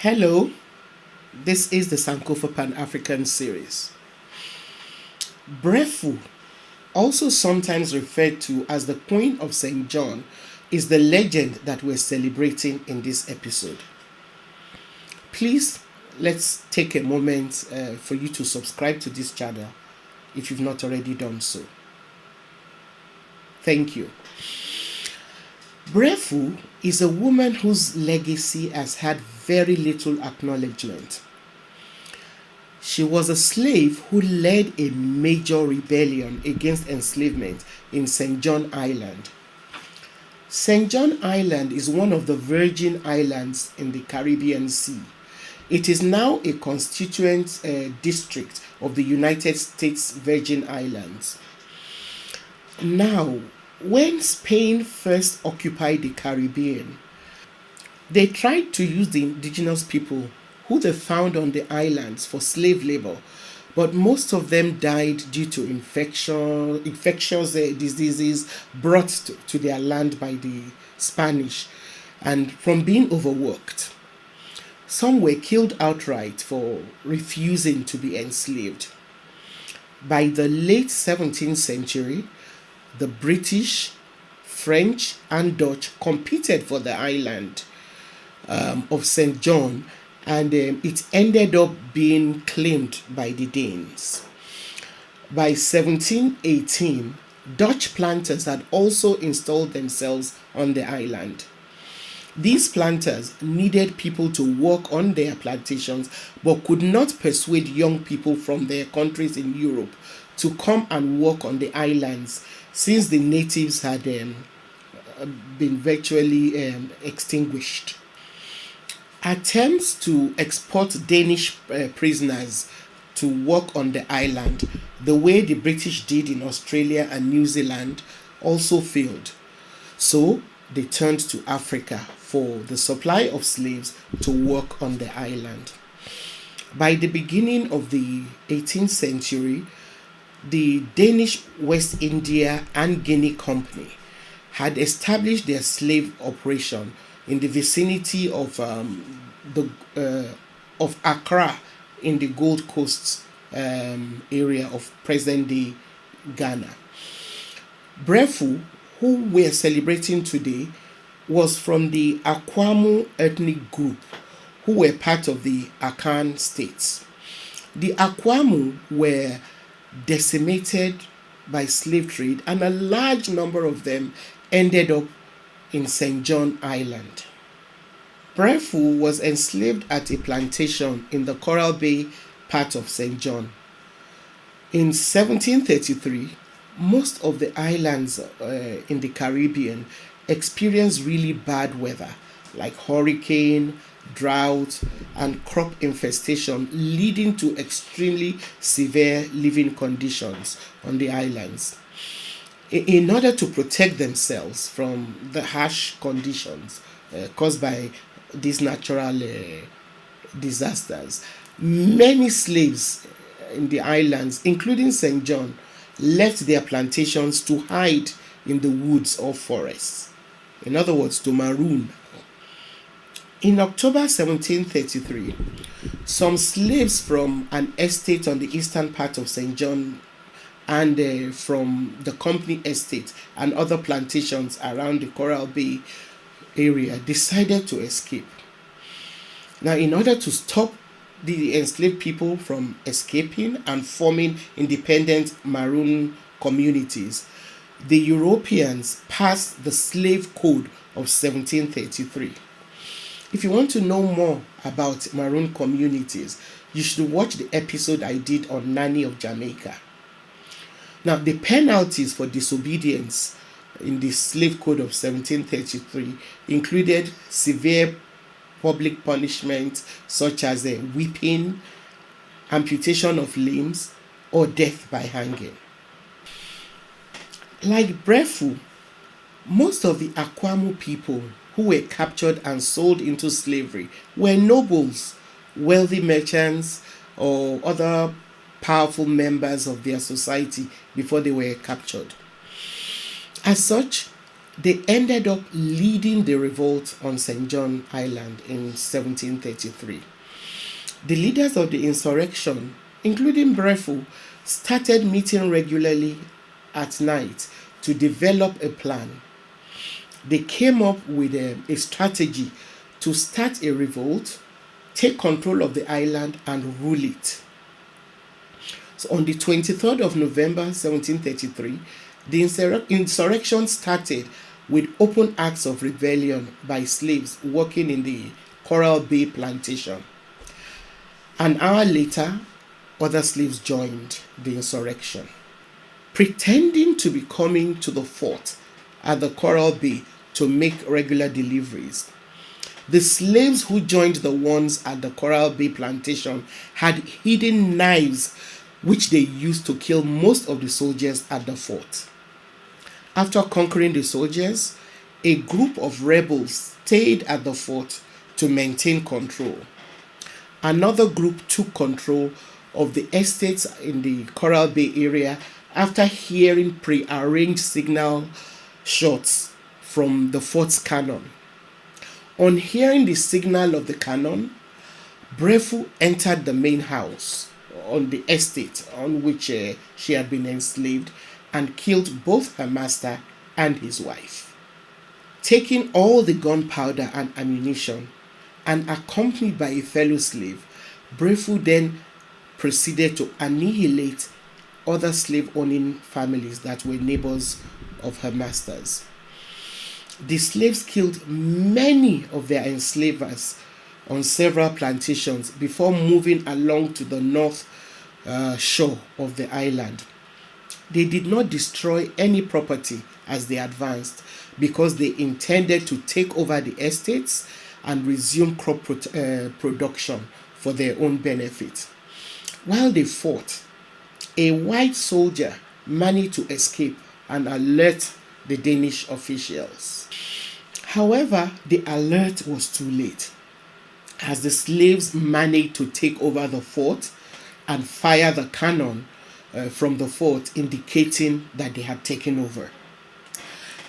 Hello, this is the Sankofa Pan African series. Breffu, also sometimes referred to as the Queen of St. John, is the legend that we're celebrating in this episode. Please, let's take a moment for you to subscribe to this channel if you've not already done so. Thank you. Breffu is a woman whose legacy has had very little acknowledgement. She was a slave who led a major rebellion against enslavement in St. John Island. St. John Island is one of the Virgin Islands in the Caribbean Sea. It is now a constituent district of the United States Virgin Islands. Now, when Spain first occupied the Caribbean, they tried to use the indigenous people who they found on the islands for slave labor, but most of them died due to infectious diseases brought to their land by the Spanish and from being overworked. Some were killed outright for refusing to be enslaved. By the late 17th century, the British, French, and Dutch competed for the island of St. John, and it ended up being claimed by the Danes. By 1718, Dutch planters had also installed themselves on the island. These planters needed people to work on their plantations but could not persuade young people from their countries in Europe to come and work on the islands since the natives had been virtually extinguished. Attempts to export Danish prisoners to work on the island, the way the British did in Australia and New Zealand, also failed. So they turned to Africa for the supply of slaves to work on the island. By the beginning of the 18th century, the Danish West India and Guinea Company had established their slave operation in the vicinity of Accra in the Gold Coast area of present-day Ghana. Breffu, who we're celebrating today, was from the Akwamu ethnic group, who were part of the Akan states. The Akwamu were decimated by slave trade, and a large number of them ended up in St. John Island. Breffu was enslaved at a plantation in the Coral Bay part of St. John. In 1733, most of the islands in the Caribbean experienced really bad weather like hurricane, drought, and crop infestation, leading to extremely severe living conditions on the islands. In order to protect themselves from the harsh conditions caused by these natural disasters, many slaves in the islands, including St. John, left their plantations to hide in the woods or forests. In other words, to maroon. In October 1733, some slaves from an estate on the eastern part of St. John and from the company estate and other plantations around the Coral Bay area decided to escape. Now, in order to stop the enslaved people from escaping and forming independent maroon communities, the Europeans passed the Slave Code of 1733. If you want to know more about maroon communities, you should watch the episode I did on Nanny of Jamaica. Now, the penalties for disobedience in the Slave Code of 1733 included severe public punishment such as whipping, amputation of limbs, or death by hanging. Like Breffu, most of the Akwamu people who were captured and sold into slavery were nobles, wealthy merchants, or other powerful members of their society before they were captured. As such, They ended up leading the revolt on St. John Island in 1733. The leaders of the insurrection, including Breffu, started meeting regularly at night to develop a plan. They came up with a strategy to start a revolt, take control of the island, and rule it. So on the 23rd of November 1733, the insurrection started with open acts of rebellion by slaves working in the Coral Bay plantation. An hour later, other slaves joined the insurrection, pretending to be coming to the fort at the Coral Bay to make regular deliveries. The slaves who joined the ones at the Coral Bay plantation had hidden knives which they used to kill most of the soldiers at the fort. After conquering the soldiers, a group of rebels stayed at the fort to maintain control. Another group took control of the estates in the Coral Bay area after hearing pre-arranged signal shots from the fort's cannon. On hearing the signal of the cannon, Breffu entered the main house on the estate on which she had been enslaved and killed both her master and his wife. Taking all the gunpowder and ammunition and accompanied by a fellow slave, Breffu then proceeded to annihilate other slave-owning families that were neighbors of her masters. The slaves killed many of their enslavers on several plantations before moving along to the north shore of the island. They did not destroy any property as they advanced because they intended to take over the estates and resume crop production for their own benefit. While they fought, a white soldier managed to escape and alert the Danish officials. However, the alert was too late, as the slaves managed to take over the fort and fire the cannon from the fort, indicating that they had taken over.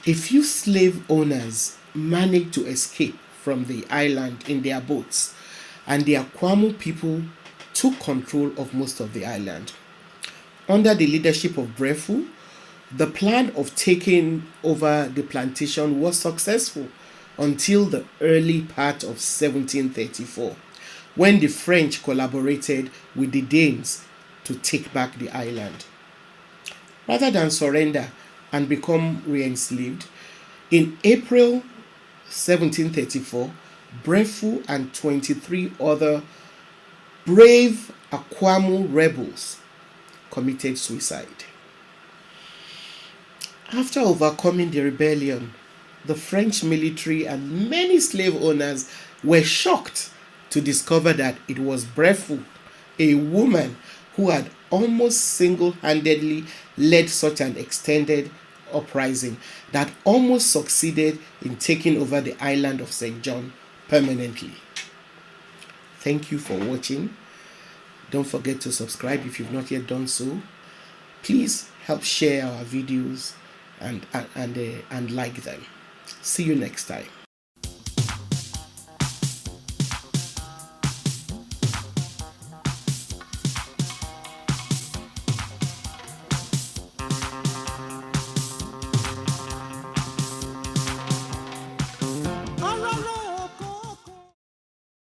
A few slave owners managed to escape from the island in their boats, and the Akwamu people took control of most of the island. Under the leadership of Breffu, the plan of taking over the plantation was successful until the early part of 1734, when the French collaborated with the Danes to take back the island. Rather than surrender and become re-enslaved, in April 1734, Breffu and 23 other brave Akwamu rebels committed suicide. After overcoming the rebellion, the French military and many slave owners were shocked to discover that it was Breffu, a woman who had almost single-handedly led such an extended uprising that almost succeeded in taking over the island of St. John permanently. Thank you for watching. Don't forget to subscribe if you've not yet done so. Please help share our videos and like them. See you next time.